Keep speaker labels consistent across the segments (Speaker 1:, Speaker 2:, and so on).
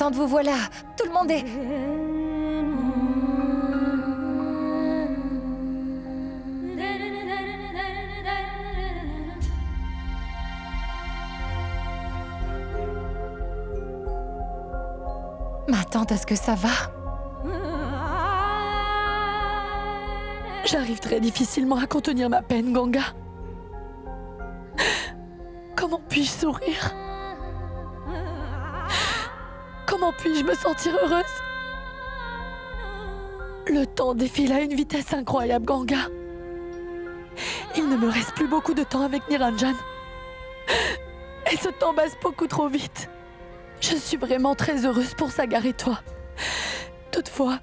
Speaker 1: contente, vous voilà. Tout le monde est... Ma tante, est-ce que ça va?
Speaker 2: J'arrive très difficilement à contenir ma peine, Ganga. Comment puis-je sourire? Comment puis-je me sentir heureuse? Le temps défile à une vitesse incroyable, Ganga. Il ne me reste plus beaucoup de temps avec Niranjan. Et ce temps passe beaucoup trop vite. Je suis vraiment très heureuse pour Sagar et toi. Toutefois...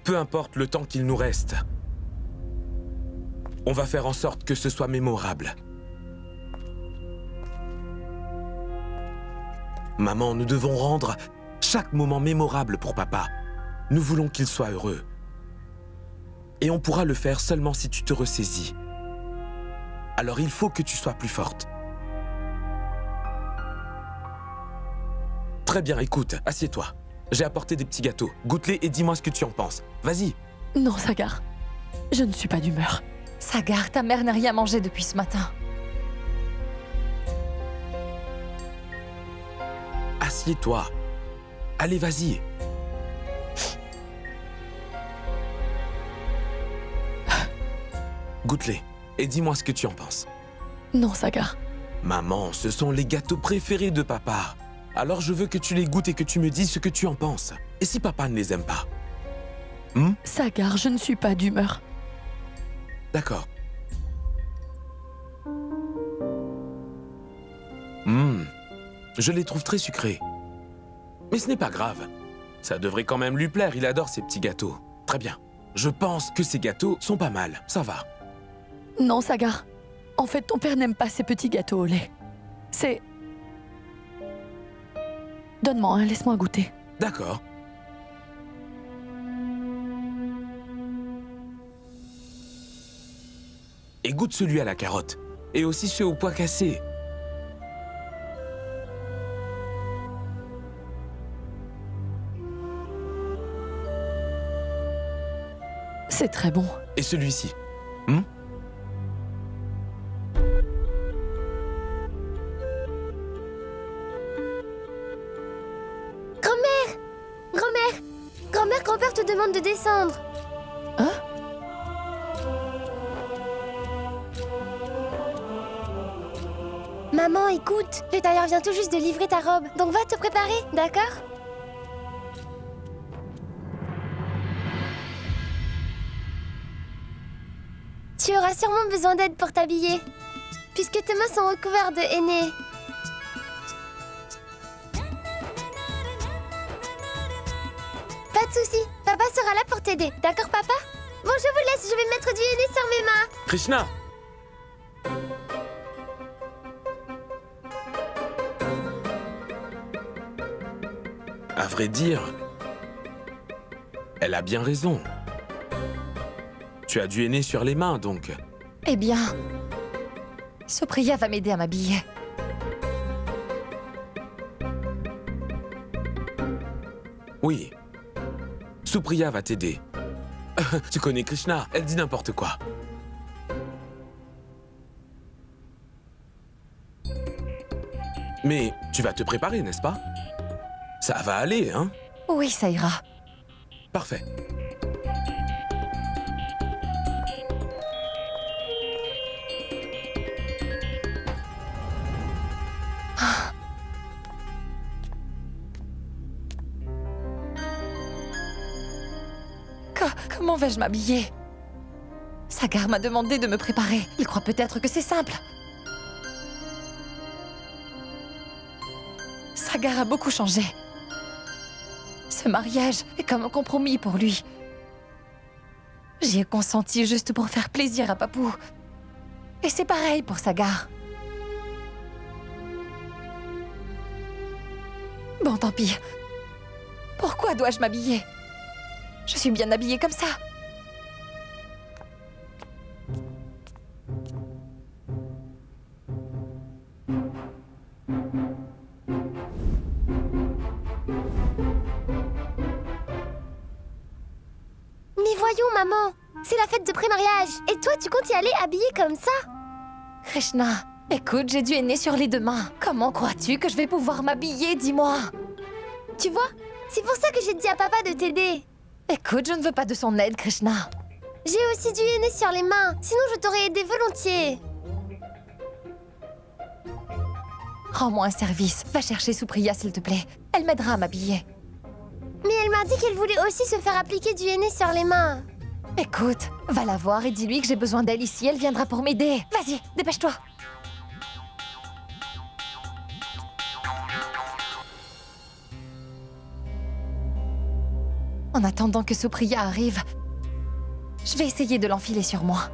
Speaker 3: Peu importe le temps qu'il nous reste. On va faire en sorte que ce soit mémorable. Maman, nous devons rendre chaque moment mémorable pour papa. Nous voulons qu'il soit heureux. Et on pourra le faire seulement si tu te ressaisis. Alors il faut que tu sois plus forte. Très bien, écoute, assieds-toi. J'ai apporté des petits gâteaux. Goûte-les et dis-moi ce que tu en penses. Vas-y.
Speaker 2: Non, Sagar. Je ne suis pas d'humeur.
Speaker 1: Sagar, ta mère n'a rien mangé depuis ce matin.
Speaker 3: Assieds-toi. Allez, vas-y. Goûte-les et dis-moi ce que tu en penses.
Speaker 2: Non, Sagar.
Speaker 3: Maman, ce sont les gâteaux préférés de papa. Alors je veux que tu les goûtes et que tu me dises ce que tu en penses. Et si papa ne les aime pas?
Speaker 2: Sagar, je ne suis pas d'humeur.
Speaker 3: D'accord. Je les trouve très sucrés. Mais ce n'est pas grave. Ça devrait quand même lui plaire, il adore ces petits gâteaux. Très bien. Je pense que ces gâteaux sont pas mal, ça va.
Speaker 2: Non, Sagar. En fait, ton père n'aime pas ces petits gâteaux au lait. C'est... Donne-moi un, laisse-moi goûter.
Speaker 3: D'accord. Et goûte celui à la carotte. Et aussi ceux au pois cassé.
Speaker 2: C'est très bon.
Speaker 3: Et celui-ci.
Speaker 4: Grand-père te demande de descendre.
Speaker 2: Hein?
Speaker 4: Maman, écoute, le tailleur vient tout juste de livrer ta robe, donc va te préparer, d'accord? Tu auras sûrement besoin d'aide pour t'habiller, puisque tes mains sont recouvertes de henné. Pas de souci, papa sera là pour t'aider, d'accord papa? Bon, je vous laisse, je vais mettre du henné sur mes mains.
Speaker 3: Krishna! À vrai dire, elle a bien raison. Tu as du henné sur les mains, donc.
Speaker 1: Eh bien... Supriya va m'aider à m'habiller.
Speaker 3: Oui. Supriya va t'aider. Tu connais Krishna, elle dit n'importe quoi. Mais tu vas te préparer, n'est-ce pas? Ça va aller, hein?
Speaker 1: Oui, ça ira.
Speaker 3: Parfait.
Speaker 1: Comment vais-je m'habiller? Sagar m'a demandé de me préparer. Il croit peut-être que c'est simple. Sagar a beaucoup changé. Ce mariage est comme un compromis pour lui. J'y ai consenti juste pour faire plaisir à Papou. Et c'est pareil pour Sagar. Bon, tant pis. Pourquoi dois-je m'habiller? Je suis bien habillée comme ça.
Speaker 4: maman. C'est la fête de pré-mariage. Et toi, tu comptes y aller habillée comme ça?
Speaker 1: Krishna, écoute, j'ai du henné sur les 2 mains. Comment crois-tu que je vais pouvoir m'habiller, dis-moi?
Speaker 4: Tu vois? C'est pour ça que j'ai dit à papa de t'aider.
Speaker 1: Écoute, je ne veux pas de son aide, Krishna.
Speaker 4: J'ai aussi du henné sur les mains. Sinon, je t'aurais aidé volontiers.
Speaker 1: Rends-moi un service. Va chercher Supriya, s'il te plaît. Elle m'aidera à m'habiller.
Speaker 4: Mais elle m'a dit qu'elle voulait aussi se faire appliquer du henné sur les mains.
Speaker 1: Écoute, va la voir et dis-lui que j'ai besoin d'elle ici. Elle viendra pour m'aider. Vas-y, dépêche-toi. En attendant que Supriya arrive, je vais essayer de l'enfiler sur moi.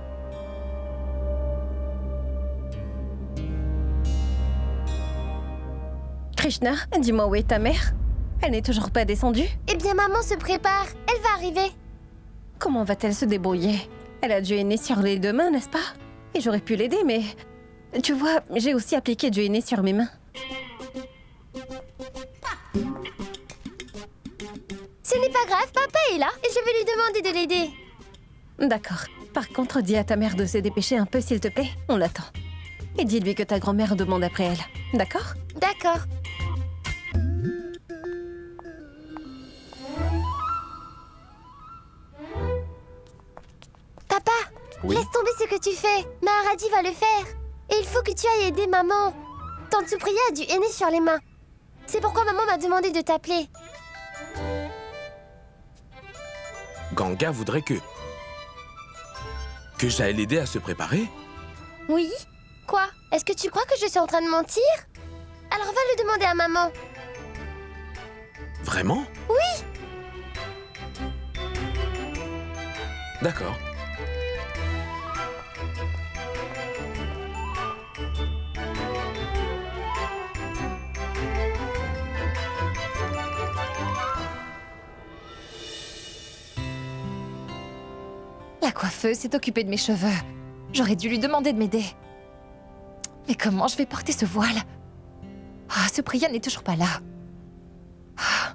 Speaker 5: Krishna, dis-moi où est ta mère? Elle n'est toujours pas descendue?
Speaker 4: Eh bien, maman se prépare. Elle va arriver.
Speaker 5: Comment va-t-elle se débrouiller? Elle a du henné sur les 2 mains, n'est-ce pas? Et j'aurais pu l'aider, mais... Tu vois, j'ai aussi appliqué du henné sur mes mains.
Speaker 4: Ce n'est pas grave, papa est là et je vais lui demander de l'aider.
Speaker 5: D'accord. Par contre, dis à ta mère de se dépêcher un peu, s'il te plaît. On l'attend. Et dis-lui que ta grand-mère demande après elle. D'accord?
Speaker 4: D'accord. Papa,
Speaker 3: Oui.
Speaker 4: laisse tomber ce que tu fais. Maharadi va le faire. Et il faut que tu ailles aider maman. Tante Supriya a du henné sur les mains. C'est pourquoi maman m'a demandé de t'appeler.
Speaker 3: Ganga voudrait que j'aille l'aider à se préparer?
Speaker 4: Oui? Quoi? Est-ce que tu crois que je suis en train de mentir? Alors va le demander à maman.
Speaker 3: Vraiment?
Speaker 4: Oui!
Speaker 3: D'accord.
Speaker 1: La coiffeuse s'est occupée de mes cheveux. J'aurais dû lui demander de m'aider. Mais comment je vais porter ce voile? Ah, Supriya n'est toujours pas là. Ah.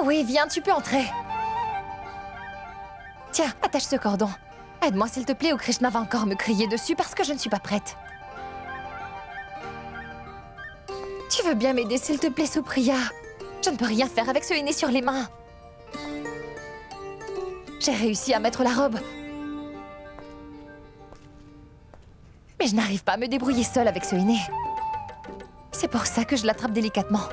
Speaker 1: Oui, viens, tu peux entrer. Tiens, attache ce cordon. Aide-moi s'il te plaît ou Krishna va encore me crier dessus parce que je ne suis pas prête. Tu veux bien m'aider s'il te plaît, Supriya? Je ne peux rien faire avec ce henné sur les mains. J'ai réussi à mettre la robe. Mais je n'arrive pas à me débrouiller seule avec ce henné. C'est pour ça que je l'attrape délicatement.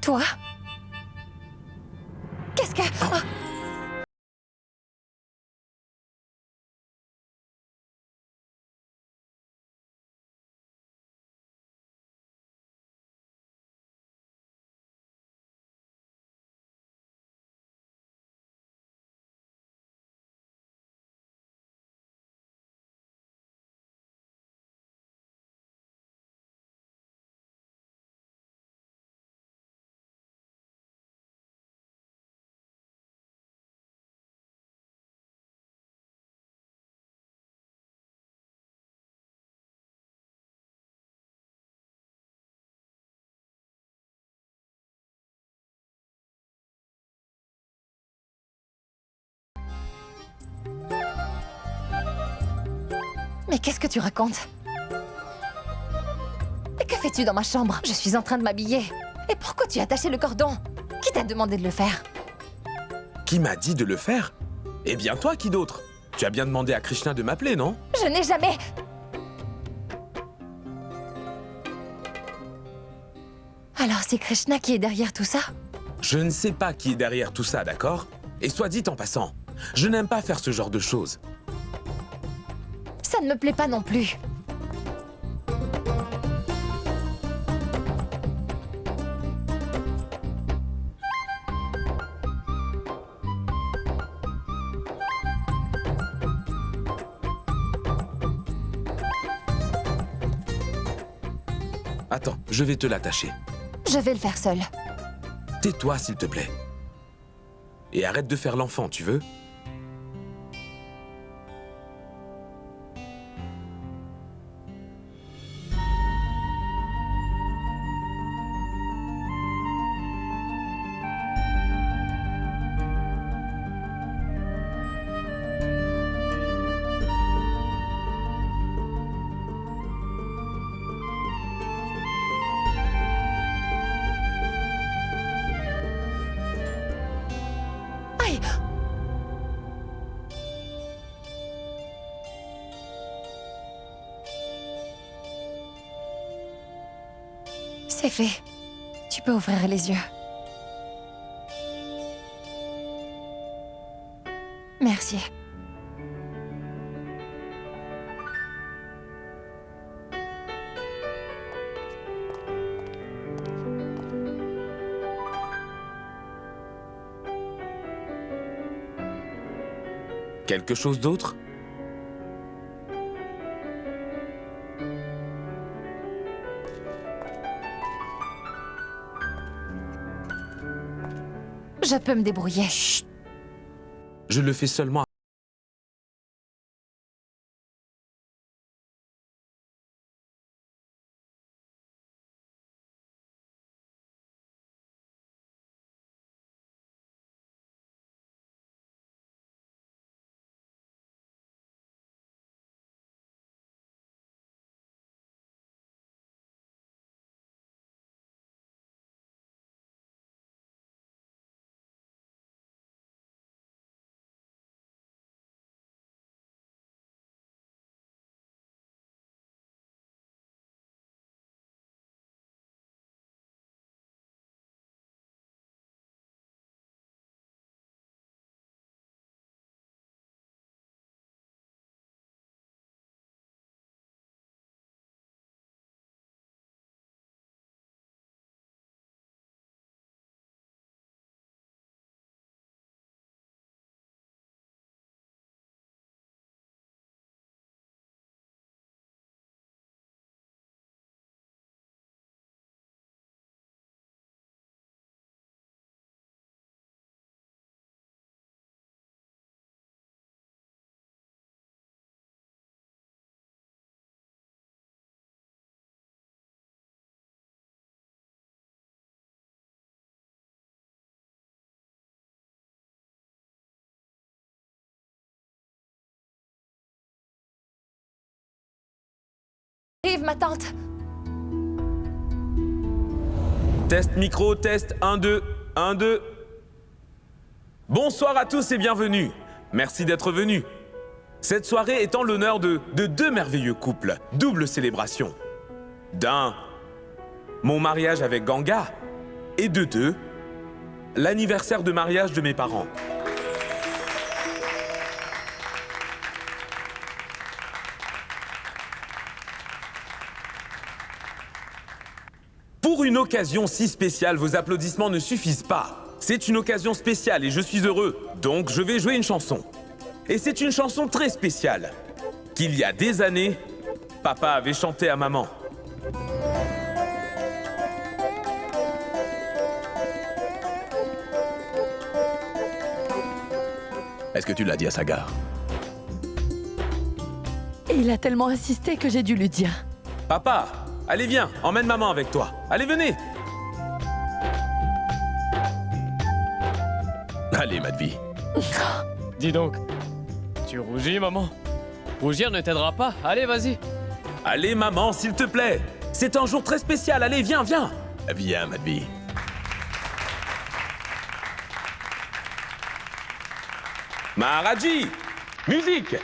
Speaker 1: Toi? Qu'est-ce que... Ah. Mais qu'est-ce que tu racontes? Et que fais-tu dans ma chambre? Je suis en train de m'habiller. Et pourquoi tu as attaché le cordon? Qui t'a demandé de le faire?
Speaker 3: Qui m'a dit de le faire? Eh bien toi, qui d'autre? Tu as bien demandé à Krishna de m'appeler, non?
Speaker 1: Je n'ai jamais... Alors c'est Krishna qui est derrière tout ça?
Speaker 3: Je ne sais pas qui est derrière tout ça, d'accord? Et soit dit en passant, je n'aime pas faire ce genre de choses.
Speaker 1: Ça ne me plaît pas non plus.
Speaker 3: Attends, je vais te l'attacher.
Speaker 1: Je vais le faire seule.
Speaker 3: Tais-toi, s'il te plaît. Et arrête de faire l'enfant, tu veux?
Speaker 1: Aïe! C'est fait. Tu peux ouvrir les yeux. Merci.
Speaker 3: Quelque chose d'autre?
Speaker 1: Je peux me débrouiller.
Speaker 3: Chut. Je le fais seulement.
Speaker 1: Arrive, ma tante.
Speaker 3: Test micro, test 1, 2, 1, 2. Bonsoir à tous et bienvenue. Merci d'être venus. Cette soirée est en l'honneur de deux merveilleux couples. Double célébration. D'un, mon mariage avec Ganga. Et de deux, l'anniversaire de mariage de mes parents. Pour une occasion si spéciale, vos applaudissements ne suffisent pas. C'est une occasion spéciale et je suis heureux, donc je vais jouer une chanson. Et c'est une chanson très spéciale, qu'il y a des années, papa avait chanté à maman.
Speaker 6: Est-ce que tu l'as dit à Sagar?
Speaker 2: Et il a tellement insisté que j'ai dû lui dire.
Speaker 3: Papa, allez viens, emmène maman avec toi. Allez, venez.
Speaker 6: Allez, Madvi.
Speaker 7: Dis donc, tu rougis, maman? Rougir ne t'aidera pas. Allez, vas-y.
Speaker 3: Allez, maman, s'il te plaît. C'est un jour très spécial. Allez, viens, viens.
Speaker 6: Viens, Madvi.
Speaker 3: Maharaji, musique.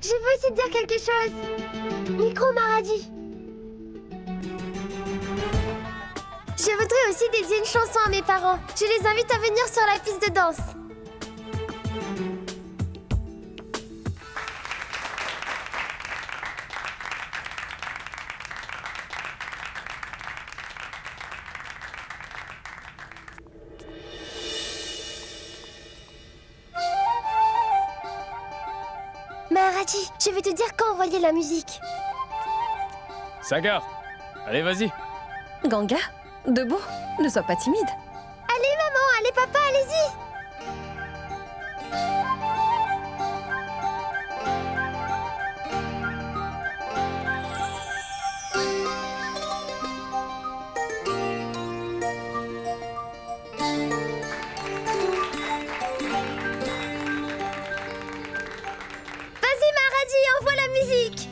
Speaker 4: Je veux aussi te dire quelque chose. Micro Maradi. Je voudrais aussi dédier une chanson à mes parents. Je les invite à venir sur la piste de danse. Maradi, je vais te dire quand envoyer la musique.
Speaker 7: Sagar, allez, vas-y.
Speaker 5: Ganga, debout, ne sois pas timide.
Speaker 4: Allez maman, allez papa, allez-y. Vas-y Maradi, envoie la musique.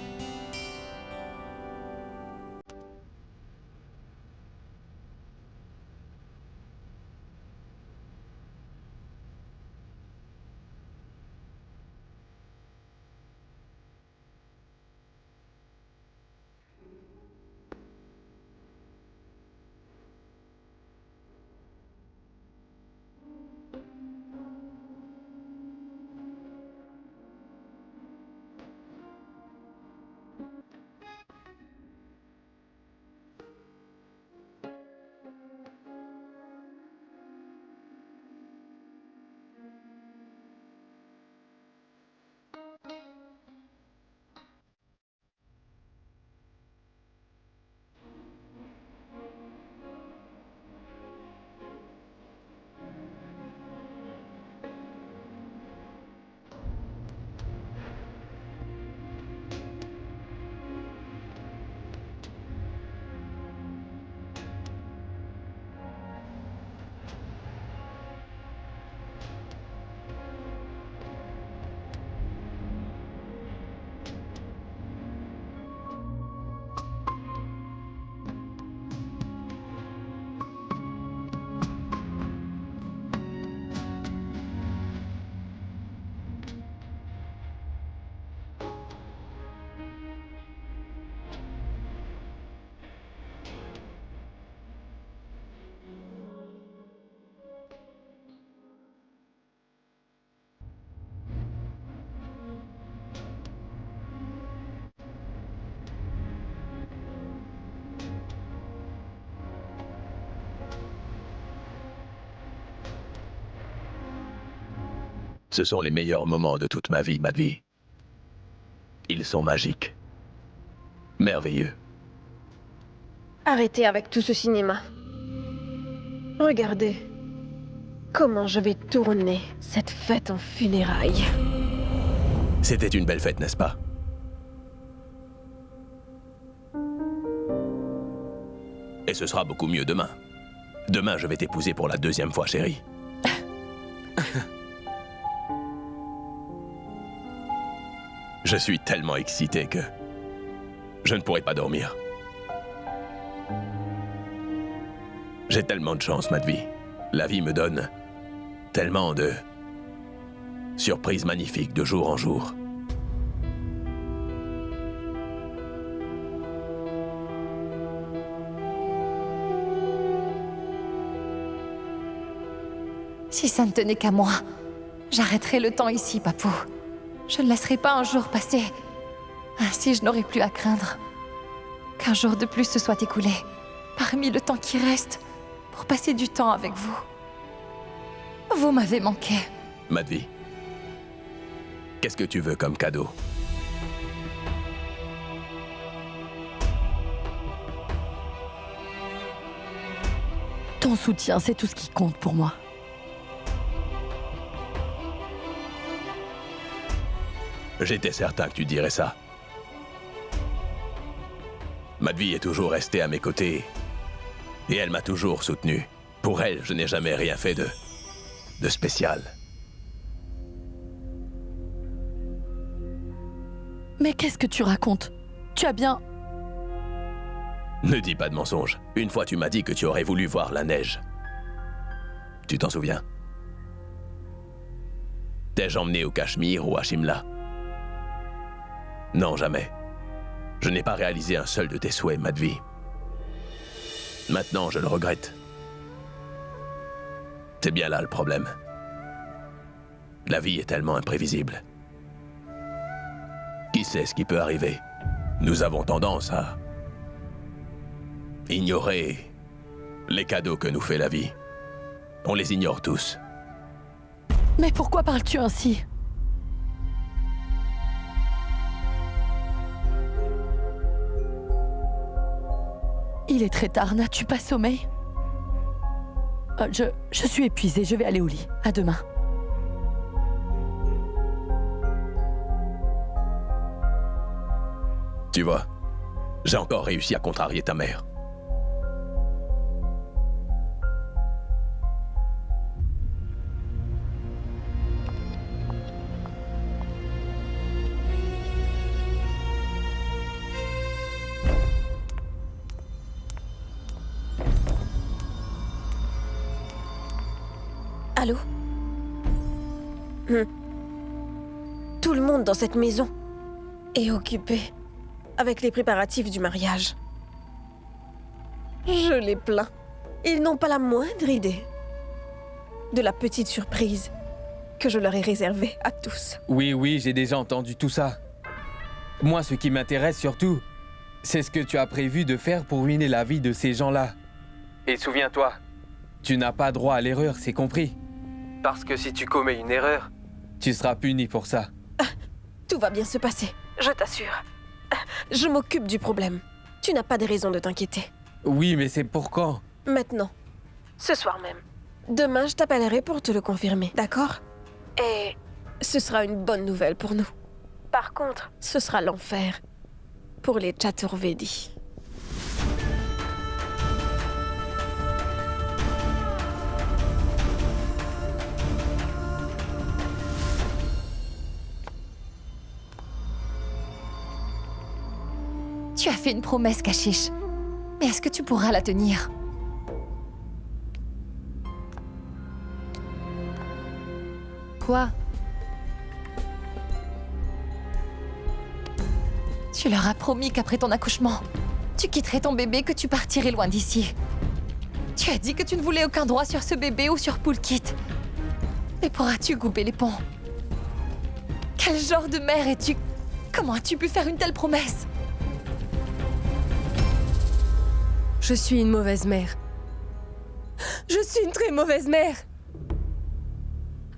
Speaker 6: Ce sont les meilleurs moments de toute ma vie, Madvi. Ils sont magiques. Merveilleux.
Speaker 8: Arrêtez avec tout ce cinéma. Regardez comment je vais tourner cette fête en funérailles.
Speaker 6: C'était une belle fête, n'est-ce pas? Et ce sera beaucoup mieux demain. Demain, je vais t'épouser pour la 2e fois, chérie. Je suis tellement excité que je ne pourrai pas dormir. J'ai tellement de chance, Madvi. La vie me donne tellement de surprises magnifiques de jour en jour.
Speaker 1: Si ça ne tenait qu'à moi, j'arrêterais le temps ici, Papou. Je ne laisserai pas un jour passer. Ainsi, je n'aurai plus à craindre qu'un jour de plus se soit écoulé, parmi le temps qui reste, pour passer du temps avec vous. Vous m'avez manqué.
Speaker 6: Madvi, qu'est-ce que tu veux comme cadeau?
Speaker 2: Ton soutien, c'est tout ce qui compte pour moi.
Speaker 6: J'étais certain que tu dirais ça. Madvi est toujours restée à mes côtés et elle m'a toujours soutenu. Pour elle, je n'ai jamais rien fait de spécial.
Speaker 2: Mais qu'est-ce que tu racontes? Tu as bien...
Speaker 6: Ne dis pas de mensonges. Une fois, tu m'as dit que tu aurais voulu voir la neige. Tu t'en souviens? T'ai-je emmené au Cachemire ou à Shimla? Non, jamais. Je n'ai pas réalisé un seul de tes souhaits, Madvi. Maintenant, je le regrette. C'est bien là le problème. La vie est tellement imprévisible. Qui sait ce qui peut arriver? Nous avons tendance à ignorer les cadeaux que nous fait la vie. On les ignore tous.
Speaker 2: Mais pourquoi parles-tu ainsi? Il est très tard, n'as-tu pas sommeil? Je suis épuisée, je vais aller au lit. À demain.
Speaker 6: Tu vois, j'ai encore réussi à contrarier ta mère.
Speaker 8: Allô? Tout le monde dans cette maison est occupé avec les préparatifs du mariage. Je les plains. Ils n'ont pas la moindre idée de la petite surprise que je leur ai réservée à tous.
Speaker 9: Oui, j'ai déjà entendu tout ça. Moi, ce qui m'intéresse surtout, c'est ce que tu as prévu de faire pour ruiner la vie de ces gens-là. Et souviens-toi, tu n'as pas droit à l'erreur, c'est compris? Parce que si tu commets une erreur, tu seras puni pour ça.
Speaker 8: Tout va bien se passer, je t'assure. Je m'occupe du problème. Tu n'as pas de raison de t'inquiéter.
Speaker 9: Oui, mais c'est pour quand?
Speaker 8: Maintenant. Ce soir même. Demain, je t'appellerai pour te le confirmer, d'accord? Et ce sera une bonne nouvelle pour nous. Par contre, ce sera l'enfer pour les Chaturvedi.
Speaker 1: Tu as fait une promesse, Kashish. Mais est-ce que tu pourras la tenir? Quoi? Tu leur as promis qu'après ton accouchement, tu quitterais ton bébé, que tu partirais loin d'ici. Tu as dit que tu ne voulais aucun droit sur ce bébé ou sur Pulkit. Mais pourras-tu couper les ponts? Quel genre de mère es-tu? Comment as-tu pu faire une telle promesse?
Speaker 10: Je suis une mauvaise mère. Je suis une très mauvaise mère.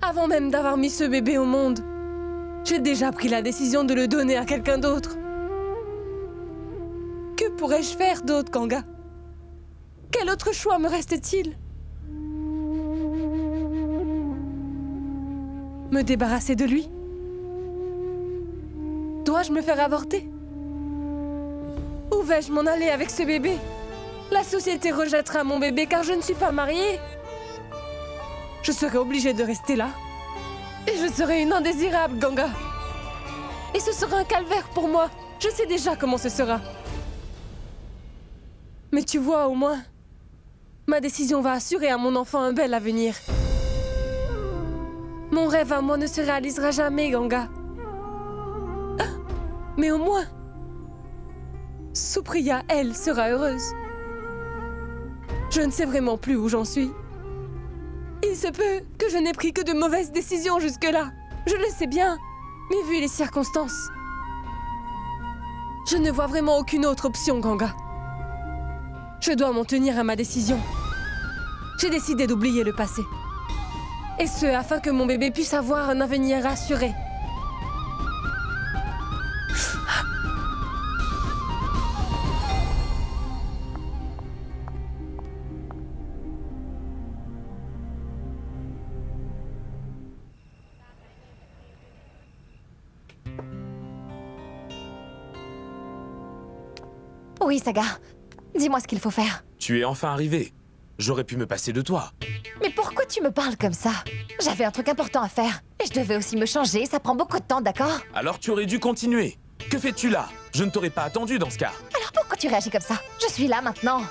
Speaker 10: Avant même d'avoir mis ce bébé au monde, j'ai déjà pris la décision de le donner à quelqu'un d'autre. Que pourrais-je faire d'autre, Ganga? Quel autre choix me reste-t-il? Me débarrasser de lui? Dois-je me faire avorter? Où vais-je m'en aller avec ce bébé? La société rejettera mon bébé car je ne suis pas mariée. Je serai obligée de rester là. Et je serai une indésirable, Ganga. Et ce sera un calvaire pour moi. Je sais déjà comment ce sera. Mais tu vois, au moins, ma décision va assurer à mon enfant un bel avenir. Mon rêve à moi ne se réalisera jamais, Ganga. Ah, mais au moins, Supriya, elle, sera heureuse. Je ne sais vraiment plus où j'en suis. Il se peut que je n'ai pris que de mauvaises décisions jusque-là. Je le sais bien, mais vu les circonstances, je ne vois vraiment aucune autre option, Ganga. Je dois m'en tenir à ma décision. J'ai décidé d'oublier le passé. Et ce, afin que mon bébé puisse avoir un avenir assuré.
Speaker 1: Oui, Saga. Dis-moi ce qu'il faut faire.
Speaker 3: Tu es enfin arrivé. J'aurais pu me passer de toi.
Speaker 1: Mais pourquoi tu me parles comme ça? J'avais un truc important à faire. Et je devais aussi me changer, ça prend beaucoup de temps, d'accord?
Speaker 3: Alors tu aurais dû continuer. Que fais-tu là? Je ne t'aurais pas attendu dans ce cas.
Speaker 1: Alors pourquoi tu réagis comme ça? Je suis là maintenant.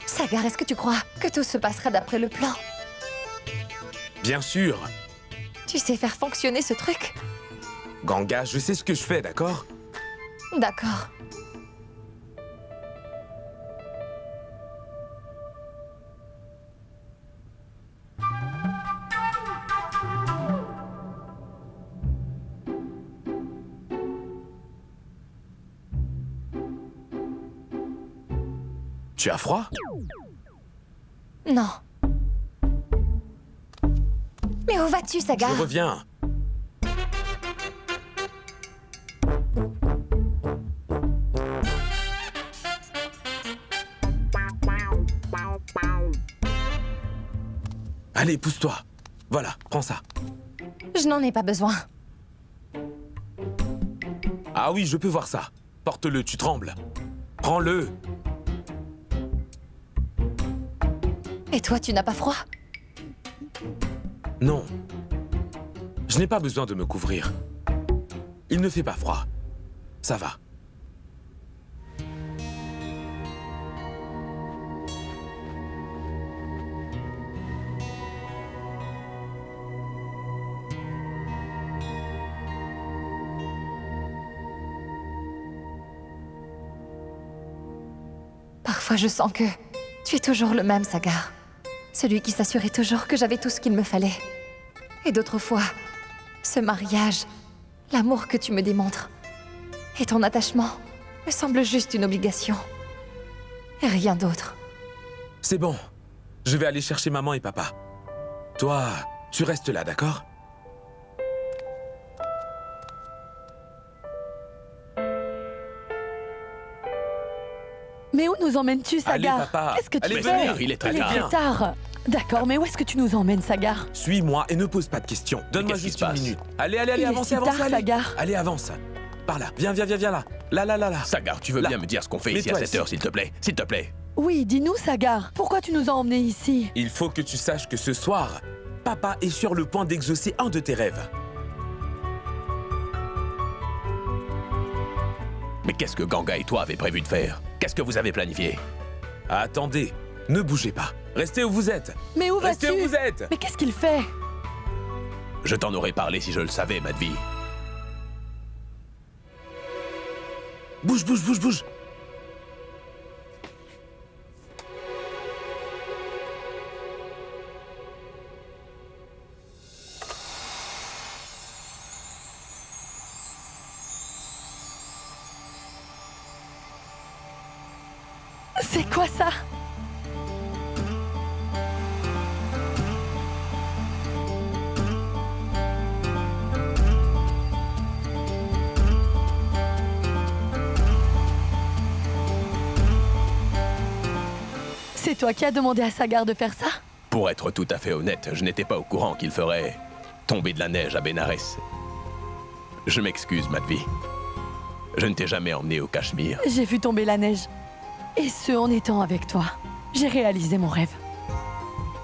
Speaker 1: Sagar, est-ce que tu crois que tout se passera d'après le plan?
Speaker 3: Bien sûr.
Speaker 1: Tu sais faire fonctionner ce truc?
Speaker 3: Ganga, je sais ce que je fais, d'accord?
Speaker 1: D'accord.
Speaker 3: Tu as froid?
Speaker 1: Non. Mais où vas-tu, Sagar?
Speaker 3: Je reviens. Allez, pousse-toi. Voilà, prends ça.
Speaker 1: Je n'en ai pas besoin.
Speaker 3: Ah oui, je peux voir ça. Porte-le, tu trembles. Prends-le.
Speaker 1: Et toi, tu n'as pas froid?
Speaker 3: Non. Je n'ai pas besoin de me couvrir. Il ne fait pas froid. Ça va.
Speaker 1: Parfois, je sens que tu es toujours le même, Sagar. Celui qui s'assurait toujours que j'avais tout ce qu'il me fallait. Et d'autres fois, ce mariage, l'amour que tu me démontres, et ton attachement me semble juste une obligation. Et rien d'autre.
Speaker 3: C'est bon. Je vais aller chercher maman et papa. Toi, tu restes là, d'accord?
Speaker 2: Mais où nous emmènes-tu, Sagar?
Speaker 3: Allez, papa.
Speaker 2: Qu'est-ce que tu
Speaker 3: Allez,
Speaker 2: fais?
Speaker 3: venez,
Speaker 6: il est très
Speaker 2: Il est
Speaker 6: tard.
Speaker 2: très tard. D'accord, mais où est-ce que tu nous emmènes, Sagar?
Speaker 3: Suis-moi et ne pose pas de questions. Donne-moi
Speaker 6: qu'est-ce qui
Speaker 3: juste
Speaker 6: se
Speaker 3: une
Speaker 6: passe?
Speaker 3: minute. Allez, allez,
Speaker 2: Il
Speaker 3: allez,
Speaker 2: est
Speaker 3: avance,
Speaker 2: si
Speaker 3: avance,
Speaker 2: tard,
Speaker 3: allez.
Speaker 2: Sagar.
Speaker 3: Allez, avance. Par là. Viens, viens, viens, viens là. Là.
Speaker 6: Sagar, tu veux
Speaker 3: Là.
Speaker 6: bien me dire ce qu'on fait ici
Speaker 3: Mets-toi
Speaker 6: à cette
Speaker 3: ici.
Speaker 6: heure, s'il te plaît? S'il te plaît.
Speaker 2: Oui, dis-nous, Sagar. Pourquoi tu nous as emmenés ici?
Speaker 3: Il faut que tu saches que ce soir, papa est sur le point d'exaucer un de tes rêves.
Speaker 6: Mais qu'est-ce que Ganga et toi avez prévu de faire? Qu'est-ce que vous avez planifié?
Speaker 3: Attendez, ne bougez pas. Restez où vous êtes.
Speaker 2: Mais où vas-tu?
Speaker 3: Restez où vous êtes.
Speaker 2: Mais qu'est-ce qu'il fait?
Speaker 6: Je t'en aurais parlé si je le savais, Madvi.
Speaker 3: Bouge, bouge, bouge, bouge.
Speaker 2: C'est quoi ça? C'est toi qui as demandé à Sagar de faire ça?
Speaker 6: Pour être tout à fait honnête, je n'étais pas au courant qu'il ferait tomber de la neige à Benares. Je m'excuse, Madvi. Je ne t'ai jamais emmené au Cachemire.
Speaker 2: J'ai vu tomber la neige. Et ce, en étant avec toi. J'ai réalisé mon rêve.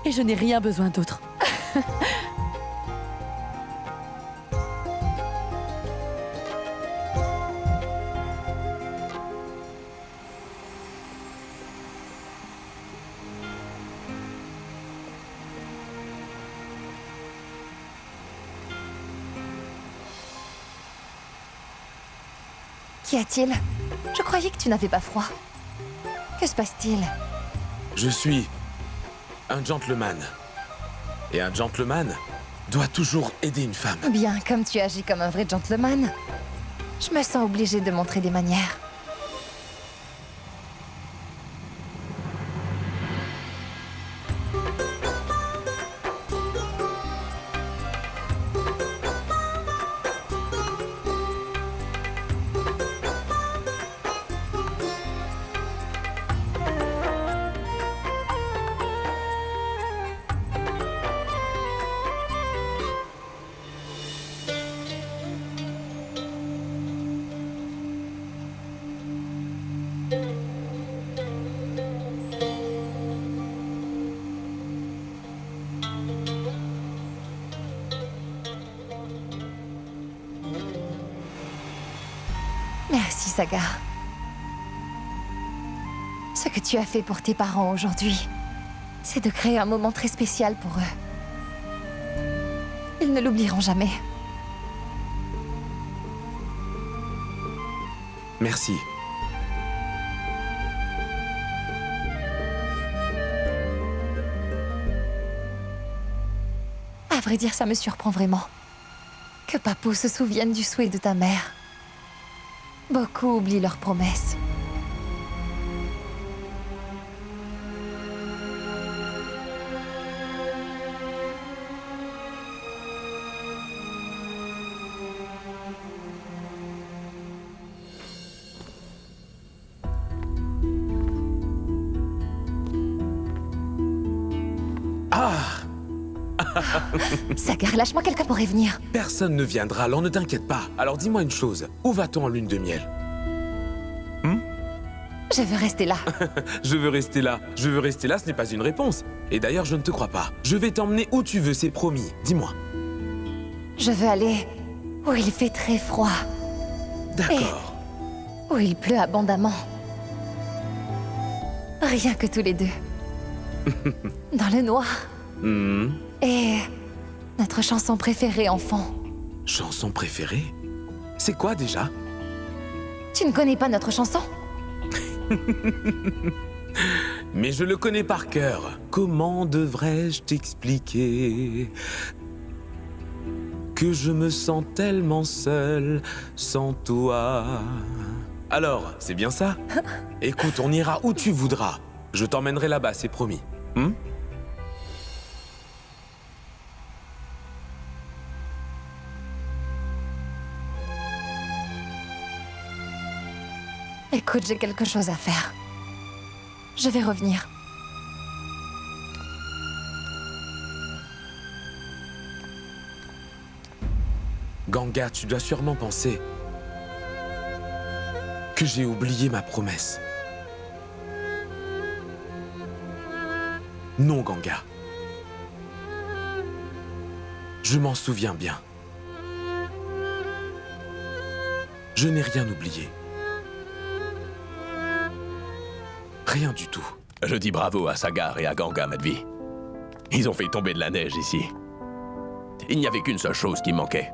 Speaker 2: Et je n'ai rien besoin d'autre.
Speaker 1: Qu'y a-t-il? Je croyais que tu n'avais pas froid. Que se passe-t-il?
Speaker 3: Je suis un gentleman. Et un gentleman doit toujours aider une femme.
Speaker 1: Bien, comme tu agis comme un vrai gentleman, je me sens obligée de montrer des manières. Merci, Sagar. Ce que tu as fait pour tes parents aujourd'hui, c'est de créer un moment très spécial pour eux. Ils ne l'oublieront jamais.
Speaker 3: Merci.
Speaker 1: À vrai dire, ça me surprend vraiment. Que Papou se souvienne du souhait de ta mère. Beaucoup oublient leurs promesses. Sagar, lâche-moi, quelqu'un pourrait venir.
Speaker 3: Personne ne viendra, alors ne t'inquiète pas. Alors dis-moi une chose, où va-t-on en lune de miel?
Speaker 1: Je veux rester là.
Speaker 3: Je veux rester là. Je veux rester là, ce n'est pas une réponse. Et d'ailleurs, je ne te crois pas. Je vais t'emmener où tu veux, c'est promis. Dis-moi.
Speaker 1: Je veux aller où il fait très froid,
Speaker 3: D'accord.
Speaker 1: où il pleut abondamment. Rien que tous les deux. Dans le noir.
Speaker 3: Hmm.
Speaker 1: Et notre chanson préférée, enfant.
Speaker 3: Chanson préférée? C'est quoi déjà?
Speaker 1: Tu ne connais pas notre chanson?
Speaker 3: Mais je le connais par cœur. Comment devrais-je t'expliquer que je me sens tellement seul sans toi? Alors, c'est bien ça? Écoute, on ira où tu voudras. Je t'emmènerai là-bas, c'est promis.
Speaker 1: Écoute, j'ai quelque chose à faire. Je vais revenir.
Speaker 3: Ganga, tu dois sûrement penser que j'ai oublié ma promesse. Non, Ganga. Je m'en souviens bien. Je n'ai rien oublié. Rien du tout.
Speaker 6: Je dis bravo à Sagar et à Ganga, Madvi. Ils ont fait tomber de la neige ici. Il n'y avait qu'une seule chose qui manquait.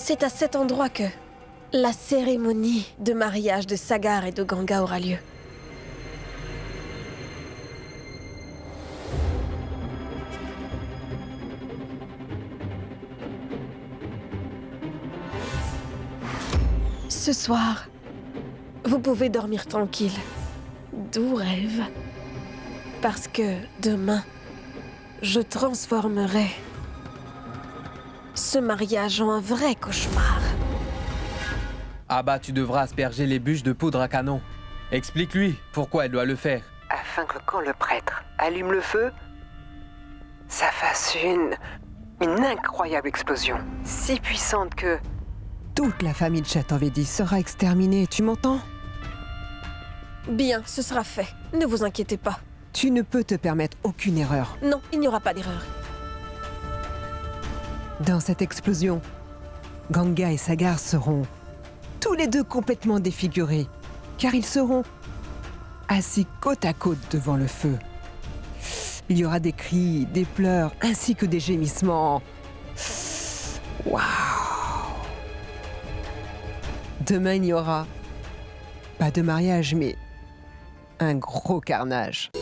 Speaker 8: C'est à cet endroit que la cérémonie de mariage de Sagar et de Ganga aura lieu. Ce soir, vous pouvez dormir tranquille. Doux rêve. Parce que demain, je transformerai ce mariage en un vrai cauchemar.
Speaker 9: Ah bah, tu devras asperger les bûches de poudre à canon. Explique-lui pourquoi elle doit le faire.
Speaker 11: Afin que quand le prêtre allume le feu, ça fasse une incroyable explosion. Si puissante que toute la famille de Chatavedis sera exterminée, tu m'entends?
Speaker 8: Bien, ce sera fait. Ne vous inquiétez pas.
Speaker 11: Tu ne peux te permettre aucune erreur.
Speaker 8: Non, il n'y aura pas d'erreur.
Speaker 11: Dans cette explosion, Ganga et Sagar seront tous les deux complètement défigurés, car ils seront assis côte à côte devant le feu. Il y aura des cris, des pleurs, ainsi que des gémissements. Waouh! Demain, il n'y aura pas de mariage, mais un gros carnage.